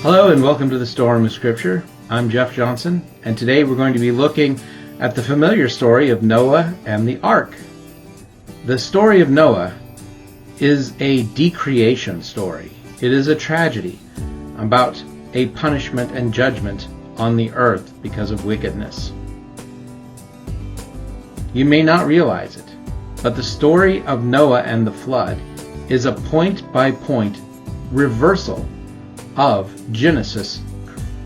Hello and welcome to the Storm of Scripture. I'm Jeff Johnson, and today we're going to be looking at the familiar story of Noah and the Ark. The story of Noah is a decreation story. It is a tragedy about a punishment and judgment on the earth because of wickedness. You may not realize it, but the story of Noah and the flood is a point-by-point reversal of Genesis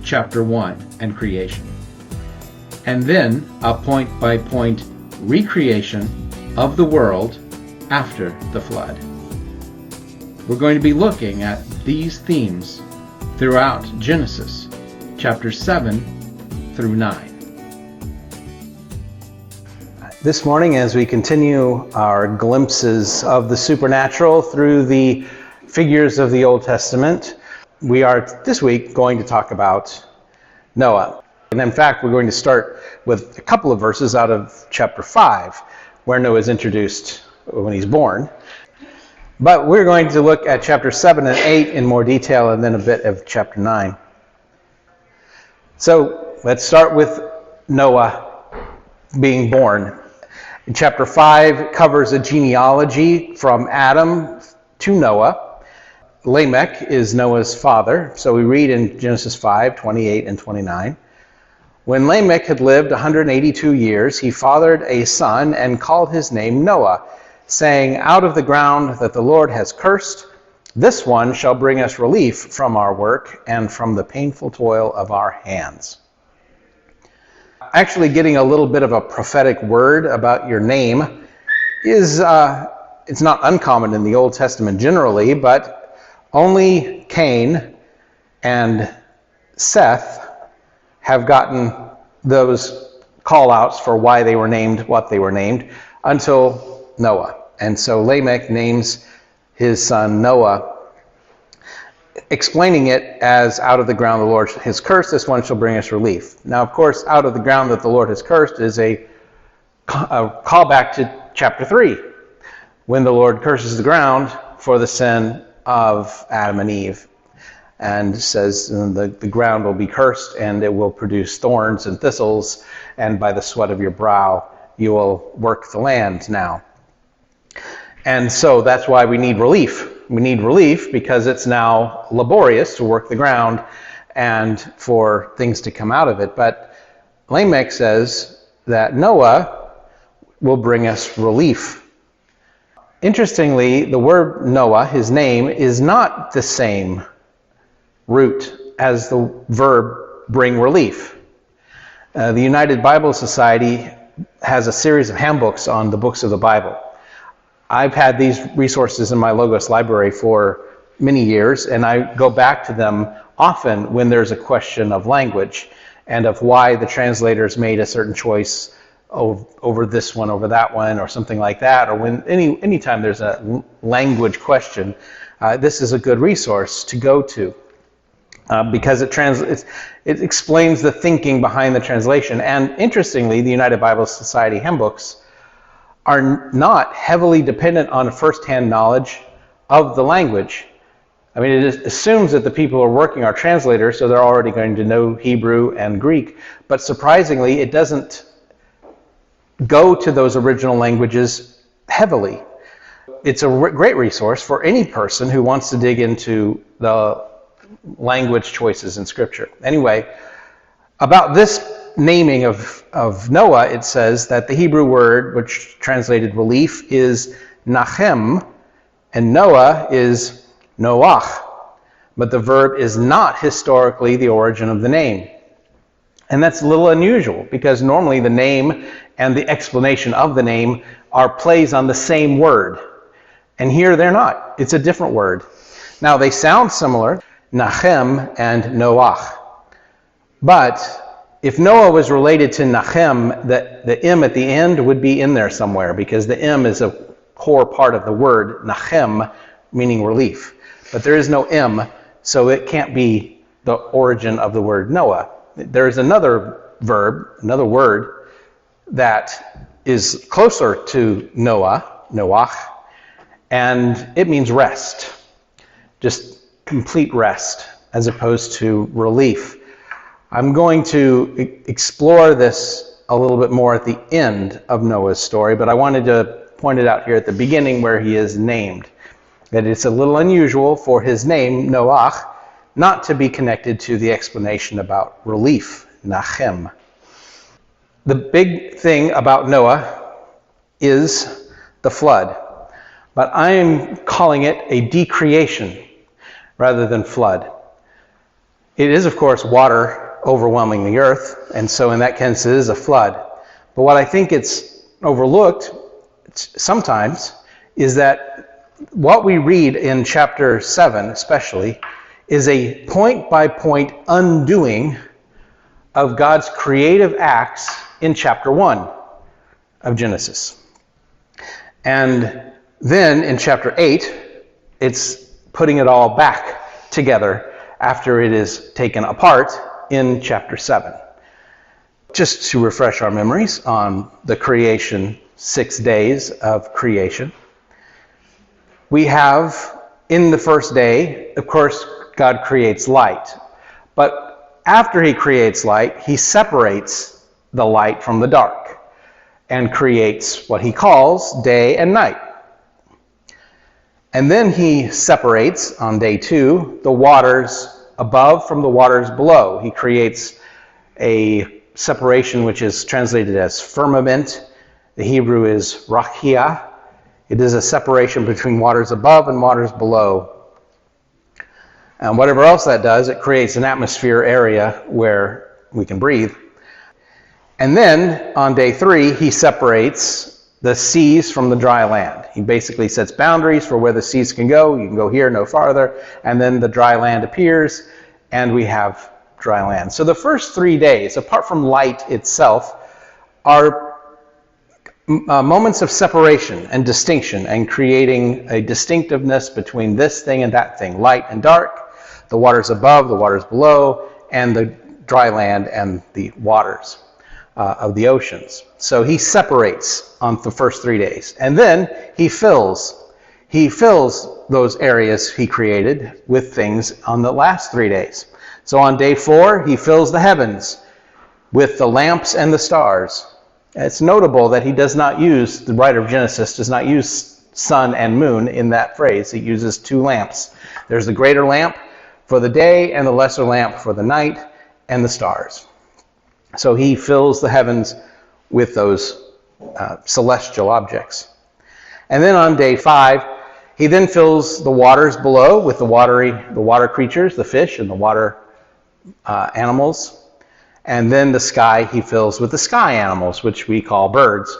chapter 1 and creation, and then a point-by-point recreation of the world after the flood. We're going to be looking at these themes throughout Genesis chapters 7 through 9. This morning, as we continue our glimpses of the supernatural through the figures of the Old Testament, we are this week going to talk about Noah. And in fact, we're going to start with a couple of verses out of chapter 5, where Noah is introduced when he's born. But we're going to look at chapter 7 and 8 in more detail, and then a bit of chapter 9. So let's start with Noah being born. In chapter 5 covers a genealogy from Adam to Noah. Lamech is Noah's father, so we read in Genesis 5, 28 and 29. When Lamech had lived 182 years, he fathered a son and called his name Noah, saying, "Out of the ground that the Lord has cursed, this one shall bring us relief from our work and from the painful toil of our hands." Actually, getting a little bit of a prophetic word about your name is it's not uncommon in the Old Testament generally, but only Cain and Seth have gotten those call-outs for why they were named what they were named until Noah. And so Lamech names his son Noah, explaining it as out of the ground the Lord has cursed, this one shall bring us relief. Now, of course, out of the ground that the Lord has cursed is a callback to chapter 3, when the Lord curses the ground for the sin of Adam and Eve, and says the ground will be cursed and it will produce thorns and thistles, and by the sweat of your brow you will work the land now. And so that's why we need relief. We need relief because it's now laborious to work the ground and for things to come out of it. But Lamech says that Noah will bring us relief. Interestingly, the word Noah, his name, is not the same root as the verb bring relief. The United Bible Society has a series of handbooks on the books of the Bible. I've had these resources in my Logos library for many years, and I go back to them often when there's a question of language and of why the translators made a certain choice over this one, over that one, or something like that, or when anytime there's a language question, this is a good resource to go to because it explains the thinking behind the translation. And interestingly, the United Bible Society handbooks are not heavily dependent on first-hand knowledge of the language. I mean, it assumes that the people who are working are translators, so they're already going to know Hebrew and Greek, but surprisingly, it doesn't go to those original languages heavily. It's a great resource for any person who wants to dig into the language choices in Scripture. Anyway, about this naming of Noah, it says that the Hebrew word, which translated relief, is nachem, and Noah is noach. But the verb is not historically the origin of the name. And that's a little unusual, because normally the name and the explanation of the name are plays on the same word. And here they're not. It's a different word. Now they sound similar, Nachem and Noach. But if Noah was related to Nachem, the M at the end would be in there somewhere, because the M is a core part of the word Nachem, meaning relief. But there is no M, so it can't be the origin of the word Noah. There is another verb, another word, that is closer to Noah, Noach, and it means rest. Just complete rest. as opposed to relief. I'm going to explore this a little bit more at the end of Noah's story, but I wanted to point it out here at the beginning where he is named. That it's a little unusual for his name, Noach, not to be connected to the explanation about relief, Nachem. The big thing about Noah is the flood, but I am calling it a decreation rather than flood. It is, of course, water overwhelming the earth, and so in that sense it is a flood. But what I think it's overlooked sometimes is that what we read in chapter 7 especially is a point-by-point undoing of God's creative acts in chapter 1 of Genesis. And then in chapter 8, it's putting it all back together after it is taken apart in chapter 7. Just to refresh our memories on the creation, 6 days of creation. We have, in the first day, of course, God creates light. But after he creates light, he separates the light from the dark and creates what he calls day and night. And then he separates, on day 2, the waters above from the waters below. He creates a separation which is translated as firmament. The Hebrew is rakia. It is a separation between waters above and waters below. And whatever else that does, it creates an atmosphere area where we can breathe. And then on day 3, he separates the seas from the dry land. He basically sets boundaries for where the seas can go. You can go here, no farther. And then the dry land appears, and we have dry land. So the first 3 days, apart from light itself, are moments of separation and distinction and creating a distinctiveness between this thing and that thing, light and dark, the waters above, the waters below, and the dry land and the waters of the oceans. So he separates on the first 3 days. And then he fills those areas he created with things on the last 3 days. So on day 4, he fills the heavens with the lamps and the stars. It's notable that he does not use, the writer of Genesis does not use sun and moon in that phrase. He uses 2 lamps. There's the greater lamp for the day and the lesser lamp for the night and the stars. So he fills the heavens with those celestial objects. And then on day 5, he then fills the waters below with the water creatures, the fish and the water animals. And then the sky he fills with the sky animals, which we call birds.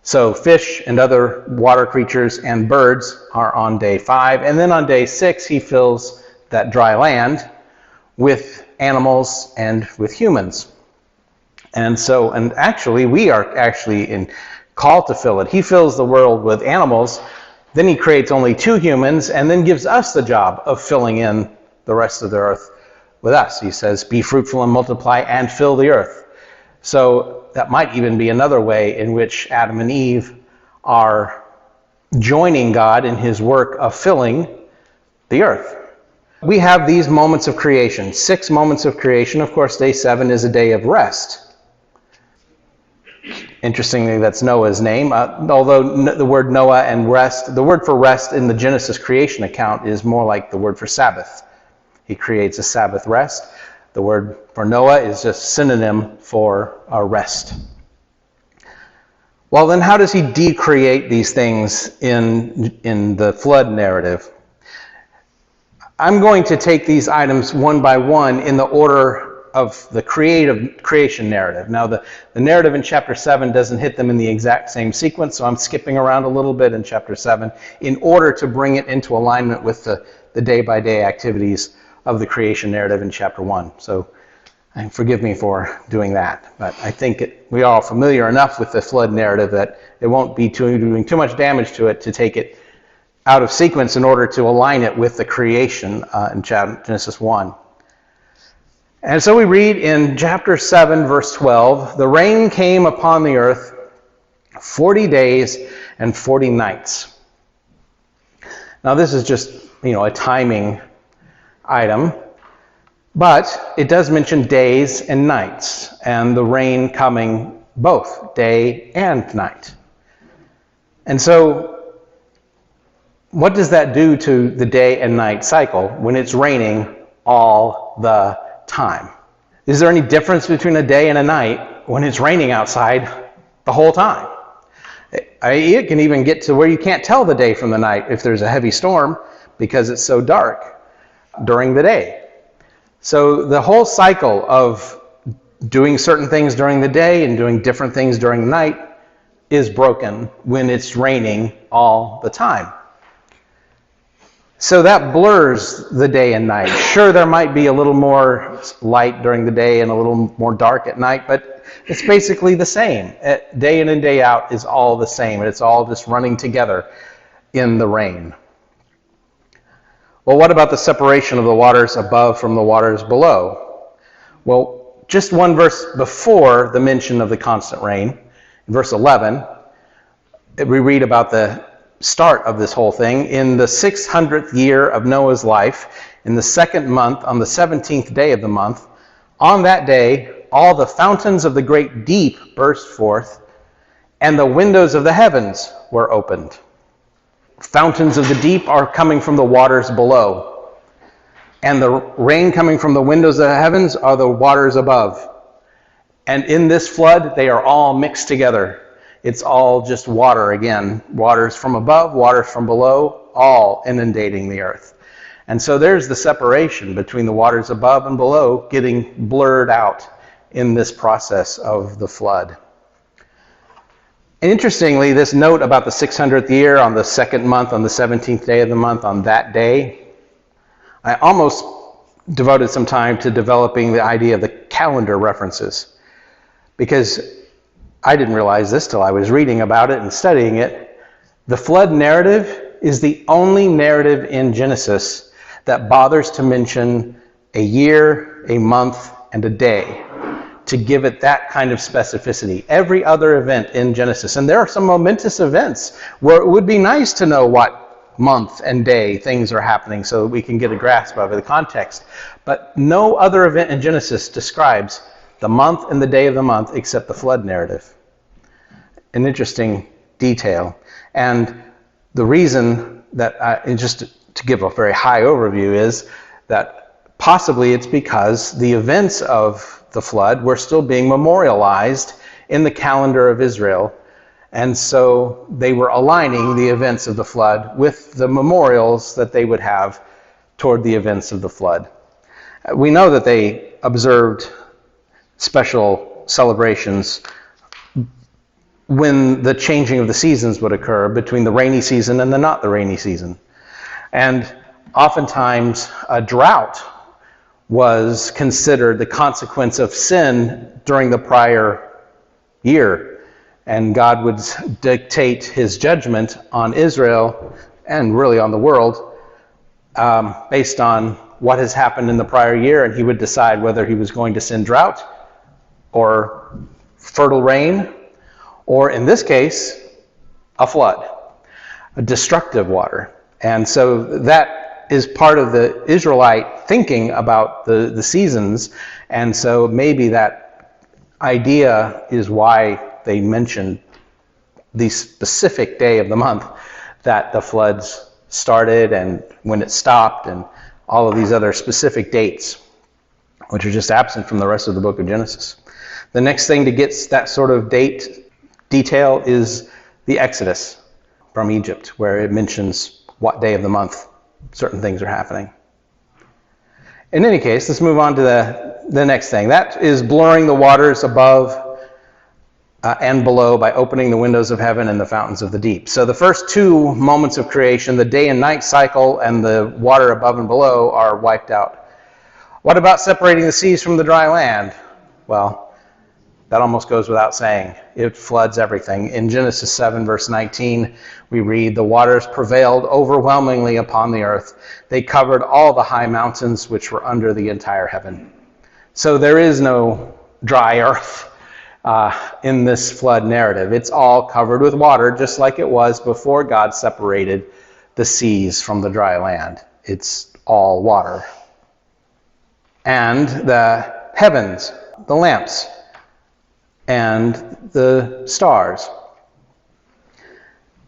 So fish and other water creatures and birds are on day 5. And then on day 6, he fills that dry land with animals and with humans. And actually, we are called to fill it. He fills the world with animals, then he creates only 2 humans, and then gives us the job of filling in the rest of the earth with us. He says, be fruitful and multiply and fill the earth. So that might even be another way in which Adam and Eve are joining God in his work of filling the earth. We have these moments of creation, 6 moments of creation. Of course, day 7 is a day of rest. Interestingly, that's Noah's name. Although the word Noah and rest, the word for rest in the Genesis creation account is more like the word for Sabbath. He creates a Sabbath rest. The word for Noah is just synonym for a rest. Well, then how does he decreate these things in the flood narrative? I'm going to take these items one by one in the order of the creation narrative. Now, the narrative in chapter 7 doesn't hit them in the exact same sequence, so I'm skipping around a little bit in chapter 7 in order to bring it into alignment with the day-by-day activities of the creation narrative in chapter 1. So forgive me for doing that, but I think we are all familiar enough with the flood narrative that it won't be doing too much damage to it to take it out of sequence in order to align it with the creation in Genesis 1. And so we read in chapter 7, verse 12, the rain came upon the earth 40 days and 40 nights. Now this is just, a timing item, but it does mention days and nights, and the rain coming both day and night. And so, what does that do to the day and night cycle when it's raining all the time? Is there any difference between a day and a night when it's raining outside the whole time? It can even get to where you can't tell the day from the night if there's a heavy storm because it's so dark during the day. So the whole cycle of doing certain things during the day and doing different things during the night is broken when it's raining all the time. So that blurs the day and night. Sure, there might be a little more light during the day and a little more dark at night, but it's basically the same. Day in and day out is all the same, and it's all just running together in the rain. Well, what about the separation of the waters above from the waters below? Well, just one verse before the mention of the constant rain, in verse 11, we read about the start of this whole thing. In the 600th year of Noah's life, in the 2nd month, on the 17th day of the month, on that day, all the fountains of the great deep burst forth, and the windows of the heavens were opened. Fountains of the deep are coming from the waters below, and the rain coming from the windows of the heavens are the waters above. And in this flood, they are all mixed together. It's all just water again. Waters from above, waters from below, all inundating the earth. And so there's the separation between the waters above and below getting blurred out in this process of the flood. And interestingly, this note about the 600th year on the 2nd month, on the 17th day of the month, on that day, I almost devoted some time to developing the idea of the calendar references, because I didn't realize this till I was reading about it and studying it. The flood narrative is the only narrative in Genesis that bothers to mention a year, a month, and a day, to give it that kind of specificity. Every other event in Genesis, and there are some momentous events where it would be nice to know what month and day things are happening so that we can get a grasp of the context. But no other event in Genesis describes the month and the day of the month except the flood narrative. An interesting detail. And the reason that, just to give a very high overview, is that possibly it's because the events of the flood were still being memorialized in the calendar of Israel. And so they were aligning the events of the flood with the memorials that they would have toward the events of the flood. We know that they observed special celebrations when the changing of the seasons would occur between the rainy season and the not the rainy season. And oftentimes a drought was considered the consequence of sin during the prior year. And God would dictate his judgment on Israel and really on the world based on what has happened in the prior year, and he would decide whether he was going to send drought or fertile rain, or in this case, a flood, a destructive water. And so that is part of the Israelite thinking about the seasons, and so maybe that idea is why they mentioned the specific day of the month that the floods started and when it stopped, and all of these other specific dates, which are just absent from the rest of the book of Genesis. The next thing to get that sort of detail is the Exodus from Egypt, where it mentions what day of the month certain things are happening. In any case, let's move on to the next thing. That is blurring the waters above and below by opening the windows of heaven and the fountains of the deep. So the first two moments of creation, the day and night cycle and the water above and below, are wiped out. What about separating the seas from the dry land? Well, that almost goes without saying. It floods everything. In Genesis 7, verse 19, we read, "The waters prevailed overwhelmingly upon the earth. They covered all the high mountains which were under the entire heaven." So there is no dry earth in this flood narrative. It's all covered with water, just like it was before God separated the seas from the dry land. It's all water. and the heavens, the lamps, and the stars.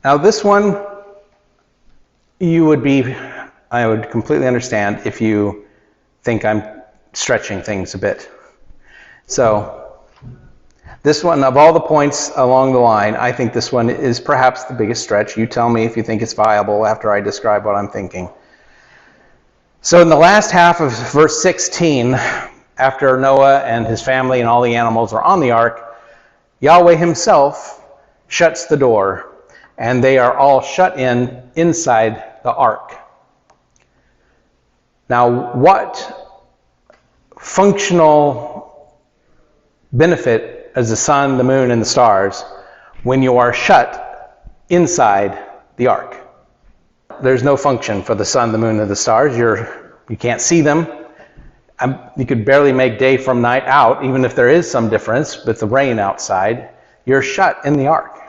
Now this one, I would completely understand if you think I'm stretching things a bit. So, this one, of all the points along the line, I think this one is perhaps the biggest stretch. You tell me if you think it's viable after I describe what I'm thinking. So in the last half of verse 16, after Noah and his family and all the animals are on the ark, Yahweh himself shuts the door, and they are all shut inside the ark. Now, what functional benefit is the sun, the moon, and the stars when you are shut inside the ark? There's no function for the sun, the moon, and the stars. You can't see them. You could barely make day from night out, even if there is some difference with the rain outside. You're shut in the ark.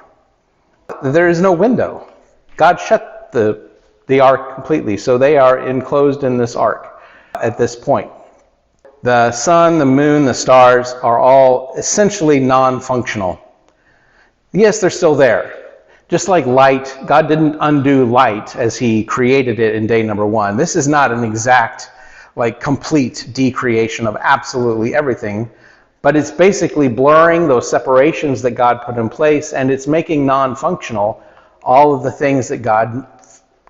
There is no window. God shut the ark completely, so they are enclosed in this ark at this point. The sun, the moon, the stars are all essentially non-functional. Yes, they're still there. Just like light, God didn't undo light as he created it in day number 1. This is not an exact, complete decreation of absolutely everything, but it's basically blurring those separations that God put in place, and it's making non-functional all of the things that God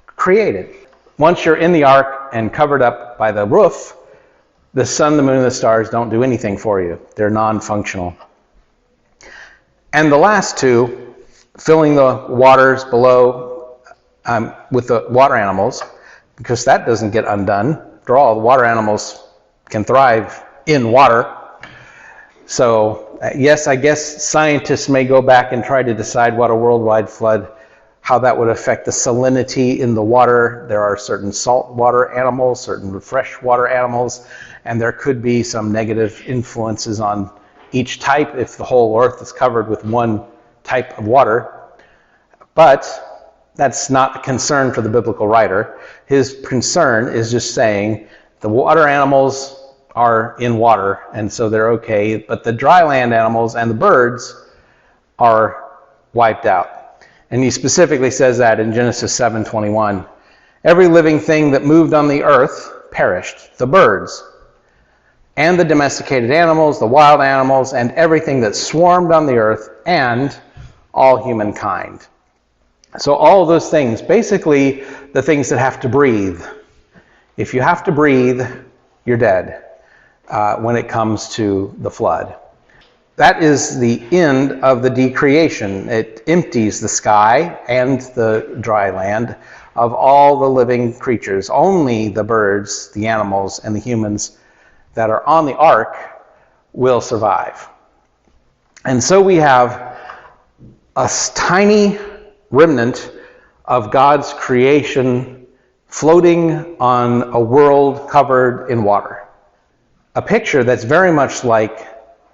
created. Once you're in the ark and covered up by the roof, the sun, the moon, and the stars don't do anything for you. They're non-functional. And the last two, filling the waters below with the water animals, because that doesn't get undone. After all, the water animals can thrive in water. So, yes, I guess scientists may go back and try to decide what a worldwide flood, how that would affect the salinity in the water. There are certain saltwater animals, certain freshwater animals, and there could be some negative influences on each type if the whole earth is covered with one type of water. But that's not the concern for the biblical writer. His concern is just saying the water animals are in water, and so they're okay, but the dry land animals and the birds are wiped out. And he specifically says that in Genesis 7:21. Every living thing that moved on the earth perished, the birds, and the domesticated animals, the wild animals, and everything that swarmed on the earth, and all humankind. So all of those things, basically the things that have to breathe. If you have to breathe, you're dead when it comes to the flood. That is the end of the decreation. It empties the sky and the dry land of all the living creatures. Only the birds, the animals, and the humans that are on the ark will survive. And so we have a tiny remnant of God's creation floating on a world covered in water. A picture that's very much like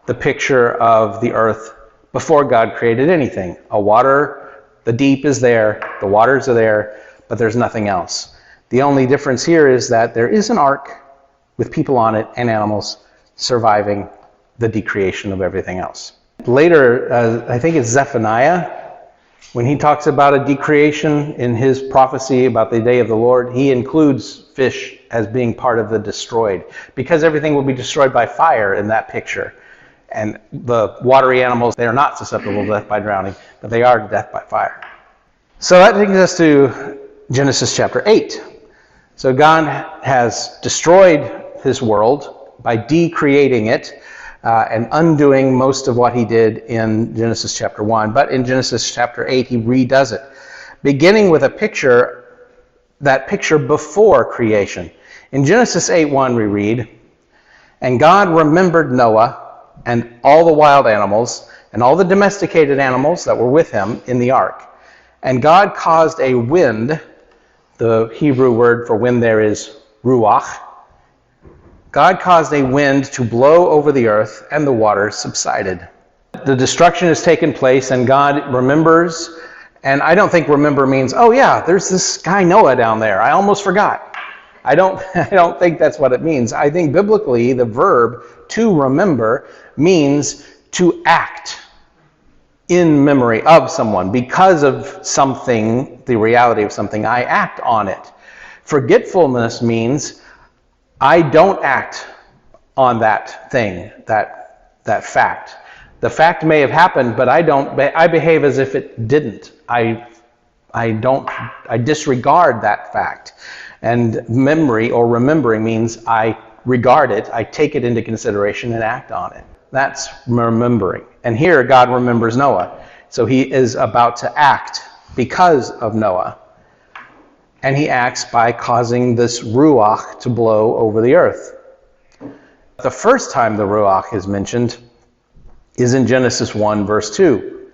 the picture of the earth before God created anything. The deep is there, the waters are there, but there's nothing else. The only difference here is that there is an ark with people on it and animals surviving the decreation of everything else. Later, I think it's Zephaniah, when he talks about a decreation in his prophecy about the day of the Lord, he includes fish as being part of the destroyed, because everything will be destroyed by fire in that picture. And the watery animals, they are not susceptible to death by drowning, but they are to death by fire. So that brings us to Genesis chapter 8. So God has destroyed his world by decreating it and undoing most of what he did in Genesis chapter 1. But in Genesis chapter 8, he redoes it, beginning with a picture, that picture before creation. In Genesis 8:1 we read, "And God remembered Noah and all the wild animals and all the domesticated animals that were with him in the ark. And God caused a wind," the Hebrew word for wind there is ruach. God caused a wind to blow over the earth, and the waters subsided. The destruction has taken place, and God remembers. And I don't think remember means, oh yeah, there's this guy Noah down there. I almost forgot. I don't think that's what it means. I think biblically the verb to remember means to act in memory of someone. Because of something, the reality of something, I act on it. Forgetfulness means I don't act on that thing, that fact. The fact may have happened, but I behave as if it didn't. I disregard that fact. And memory or remembering means I regard it, I take it into consideration and act on it. That's remembering. And here God remembers Noah. So he is about to act because of Noah. And he acts by causing this ruach to blow over the earth. The first time the ruach is mentioned is in Genesis 1, verse 2.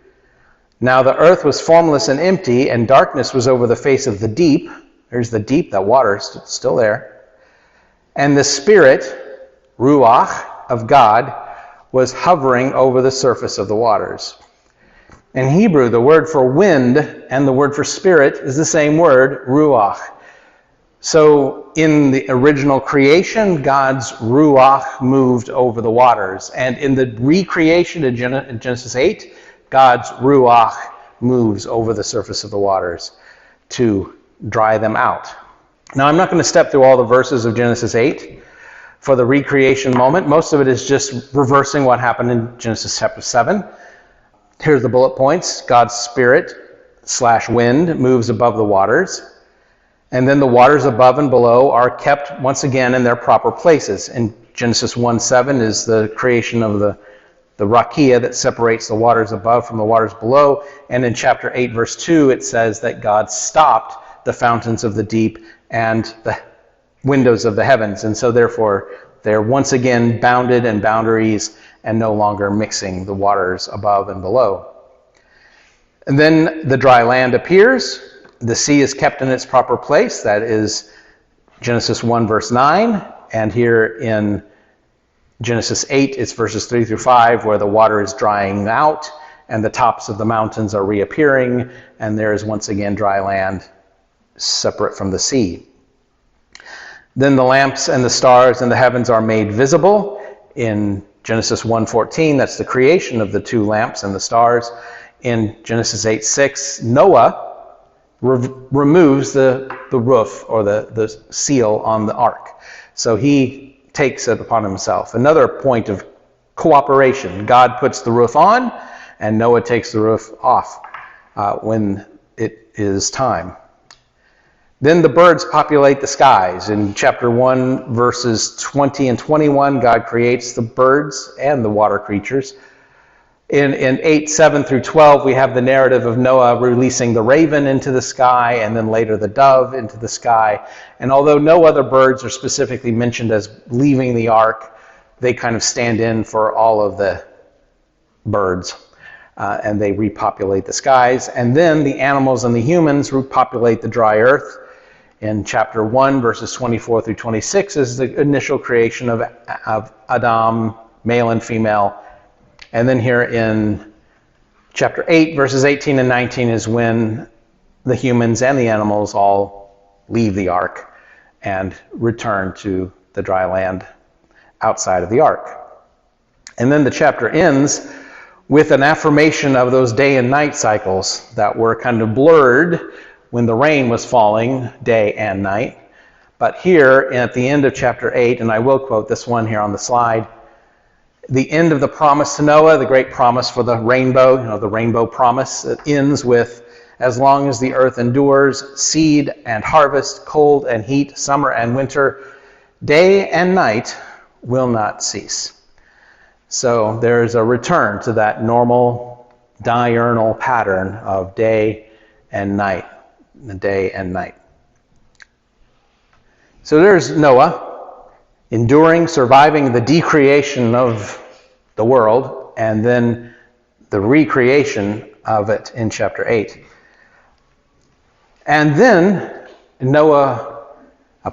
Now the earth was formless and empty, and darkness was over the face of the deep. There's the deep, that water is still there. And the Spirit, ruach, of God was hovering over the surface of the waters. In Hebrew, the word for wind and the word for spirit is the same word, ruach. So in the original creation, God's ruach moved over the waters. And in the recreation in Genesis 8, God's ruach moves over the surface of the waters to dry them out. Now, I'm not going to step through all the verses of Genesis 8 for the recreation moment. Most of it is just reversing what happened in Genesis chapter 7. Here's the bullet points. God's spirit/wind moves above the waters. And then the waters above and below are kept once again in their proper places. In Genesis 1:7 is the creation of the rakia that separates the waters above from the waters below. And in chapter 8, verse 2, it says that God stopped the fountains of the deep and the windows of the heavens. And so therefore, they're once again bounded in boundaries and no longer mixing the waters above and below. And then the dry land appears. The sea is kept in its proper place. That is Genesis 1, verse 9. And here in Genesis 8, it's verses 3 through 5, where the water is drying out and the tops of the mountains are reappearing, and there is once again dry land separate from the sea. Then the lamps and the stars and the heavens are made visible. In Genesis 1:14, that's the creation of the two lamps and the stars. In Genesis 8:6, Noah removes the roof or the seal on the ark. So he takes it upon himself. Another point of cooperation. God puts the roof on, and Noah takes the roof off when it is time. Then the birds populate the skies. In chapter 1, verses 20 and 21, God creates the birds and the water creatures. In 8:7 through 12, we have the narrative of Noah releasing the raven into the sky, and then later the dove into the sky. And although no other birds are specifically mentioned as leaving the ark, they kind of stand in for all of the birds, and they repopulate the skies. And then the animals and the humans repopulate the dry earth. In chapter 1, verses 24 through 26 is the initial creation of Adam, male and female. And then here in chapter 8, verses 18 and 19 is when the humans and the animals all leave the ark and return to the dry land outside of the ark. And then the chapter ends with an affirmation of those day and night cycles that were kind of blurred when the rain was falling day and night. But here at the end of chapter 8, and I will quote this one here on the slide, the end of the promise to Noah, the great promise for the rainbow, the rainbow promise, it ends with, as long as the earth endures, seed and harvest, cold and heat, summer and winter, day and night will not cease. So there's a return to that normal diurnal pattern of day and night. The day and night. So there's Noah, enduring, surviving the decreation of the world, and then the recreation of it in chapter 8. And then Noah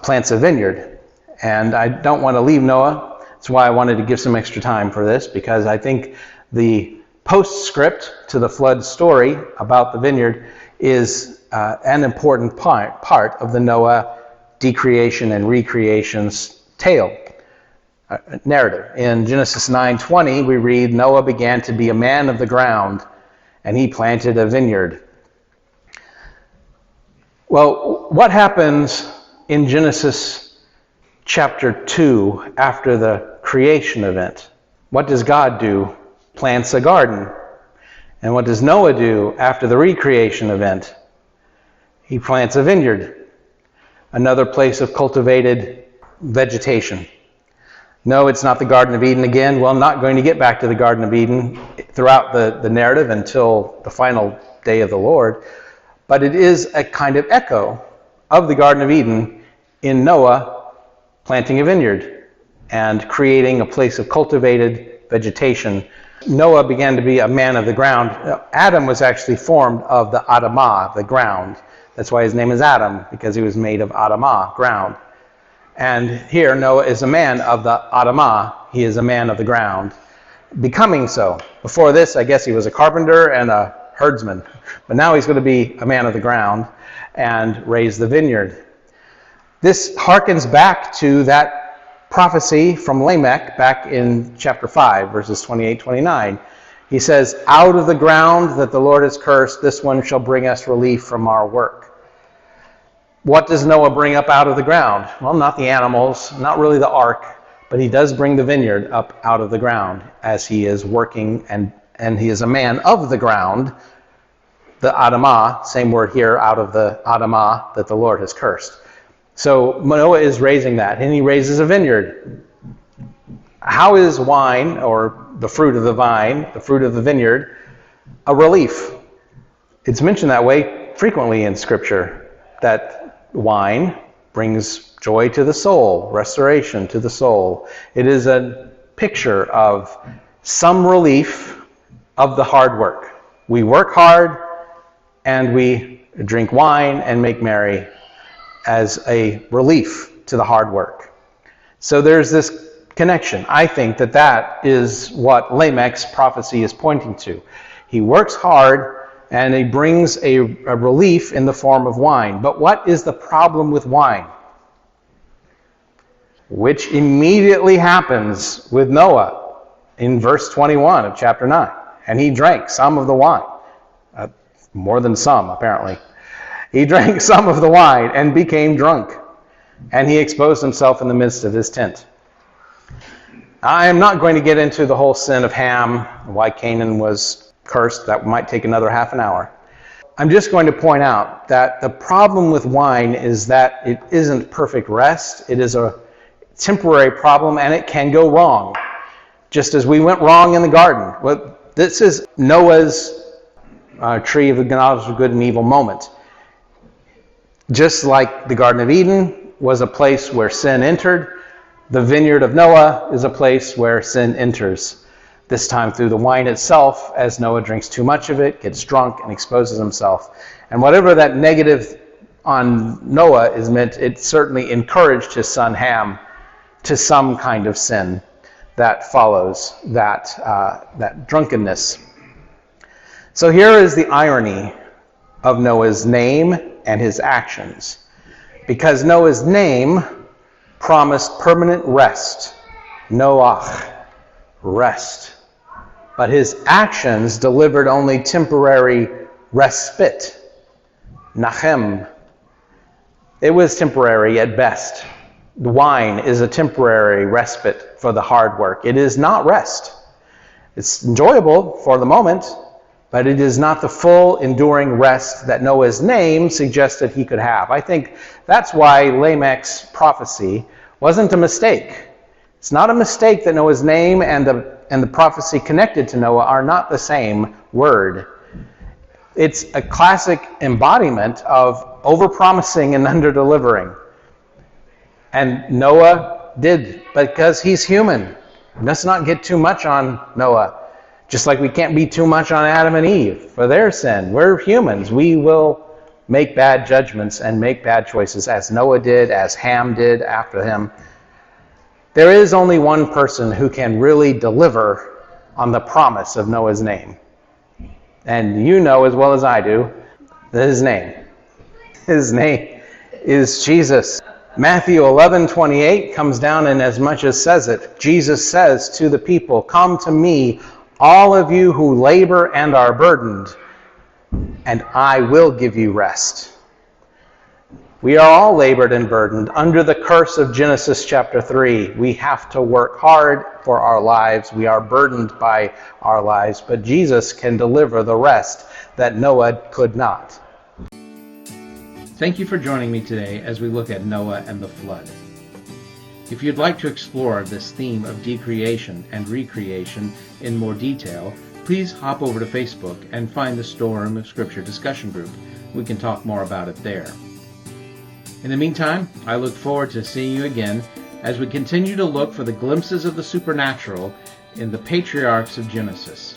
plants a vineyard. And I don't want to leave Noah. That's why I wanted to give some extra time for this, because I think the postscript to the flood story about the vineyard is an important part of the Noah decreation and recreation's tale, narrative. In Genesis 9:20, we read, Noah began to be a man of the ground, and he planted a vineyard. Well, what happens in Genesis chapter 2 after the creation event? What does God do? Plants a garden. And what does Noah do after the recreation event? He plants a vineyard, another place of cultivated vegetation. No, it's not the Garden of Eden again. Well, I'm not going to get back to the Garden of Eden throughout the narrative until the final day of the Lord. But it is a kind of echo of the Garden of Eden in Noah planting a vineyard and creating a place of cultivated vegetation. Noah began to be a man of the ground. Adam was actually formed of the Adamah, the ground. That's why his name is Adam, because he was made of Adamah, ground. And here Noah is a man of the Adamah. He is a man of the ground, becoming so. Before this, I guess he was a carpenter and a herdsman. But now he's going to be a man of the ground and raise the vineyard. This harkens back to that prophecy from Lamech back in chapter 5, verses 28-29. He says, out of the ground that the Lord has cursed, this one shall bring us relief from our work. What does Noah bring up out of the ground? Well, not the animals, not really the ark, but he does bring the vineyard up out of the ground as he is working, and he is a man of the ground, the Adamah, same word here, out of the Adamah that the Lord has cursed. So Noah is raising that, and he raises a vineyard. How is wine, or the fruit of the vine, the fruit of the vineyard, a relief? It's mentioned that way frequently in Scripture, that wine brings joy to the soul, restoration to the soul. It is a picture of some relief of the hard work. We work hard, and we drink wine and make merry as a relief to the hard work. So there's this connection. I think that is what Lamech's prophecy is pointing to. He works hard and he brings a relief in the form of wine. But what is the problem with wine? Which immediately happens with Noah in verse 21 of chapter 9. And he drank some of the wine. More than some, apparently. He drank some of the wine and became drunk. And he exposed himself in the midst of his tent. I am not going to get into the whole sin of Ham, why Canaan was cursed. That might take another half an hour. I'm just going to point out that the problem with wine is that it isn't perfect rest. It is a temporary problem, and it can go wrong. Just as we went wrong in the garden. Well, this is Noah's tree of the knowledge of good and evil moment. Just like the Garden of Eden was a place where sin entered, the vineyard of Noah is a place where sin enters. This time through the wine itself, as Noah drinks too much of it, gets drunk, and exposes himself. And whatever that negative on Noah is meant, it certainly encouraged his son Ham to some kind of sin that follows that drunkenness. So here is the irony of Noah's name and his actions. Because Noah's name promised permanent rest. Noach, rest. But his actions delivered only temporary respite. Nachem. It was temporary at best. The wine is a temporary respite for the hard work. It is not rest. It's enjoyable for the moment, but it is not the full, enduring rest that Noah's name suggested he could have. I think that's why Lamech's prophecy wasn't a mistake. It's not a mistake that Noah's name and the prophecy connected to Noah are not the same word. It's a classic embodiment of overpromising and underdelivering. And Noah did, because he's human. Let's not get too much on Noah. Just like we can't be too much on Adam and Eve for their sin. We're humans. We will make bad judgments and make bad choices, as Noah did, as Ham did after him. There is only one person who can really deliver on the promise of Noah's name. And you know as well as I do that his name is Jesus. Matthew 11:28 comes down and as much as says it. Jesus says to the people, "Come to me, all of you who labor and are burdened, and I will give you rest." We are all labored and burdened under the curse of Genesis chapter 3. We have to work hard for our lives. We are burdened by our lives, but Jesus can deliver the rest that Noah could not. Thank you for joining me today as we look at Noah and the flood. If you'd like to explore this theme of decreation and recreation in more detail, please hop over to Facebook and find the Storeroom of Scripture discussion group. We can talk more about it there. In the meantime, I look forward to seeing you again as we continue to look for the glimpses of the supernatural in the patriarchs of Genesis.